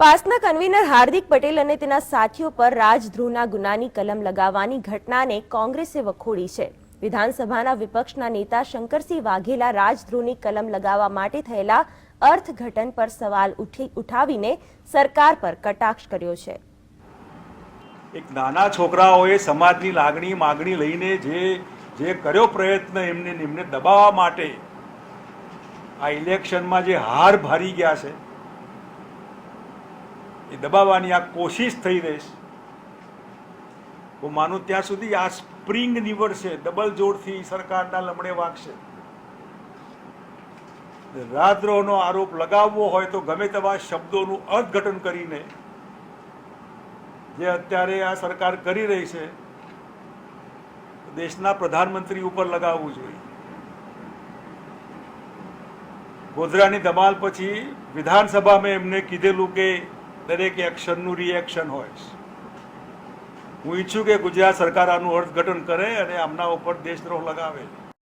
પાસના convener Hardik Patel અને તેના સાથીઓ પર રાજદ્રોહના ગુનાની કલમ લગાવવાની ઘટનાને કોંગ્રેસે વખોડી છે। વિધાનસભાના વિપક્ષના નેતા શંકરસિંહ વાઘેલા રાજદ્રોહની કલમ લગાવવા માટે થયેલા અર્થઘટન પર સવાલ ઉઠાવીને સરકાર પર કટાક્ષ કર્યો છે। એક નાના છોકરાઓએ સમાજની લાગણી માગણી લઈને જે કર્યો પ્રયત્ન એમને દબાવવા માટે આ ઇલેક્શનમાં જે હાર ભારી ગયા છે એ દબાવવાની આ કોશિશ થઈ રહી છે। હું માનું ત્યાં સુધી આ સ્પ્રિંગ નીવડશે, ડબલ જોડથી સરકારના લમડે વાગશે। રાજદ્રોહનો આરોપ લગાવવો હોય તો ગમે તેવા શબ્દોનું અર્થઘટન કરીને જે અત્યારે આ સરકાર કરી રહી છે દેશના પ્રધાનમંત્રી ઉપર લગાવવું જોઈએ। ગોધરાની ધમાલ પછી વિધાનસભામાં એમને કીધેલું કે દરેક એક્શનનું રિએક્શન હોય। હું ઈચ્છું કે ગુજરાત સરકાર આનું અર્થઘટન કરે અને આમના ઉપર દેશદ્રોહ લગાવે।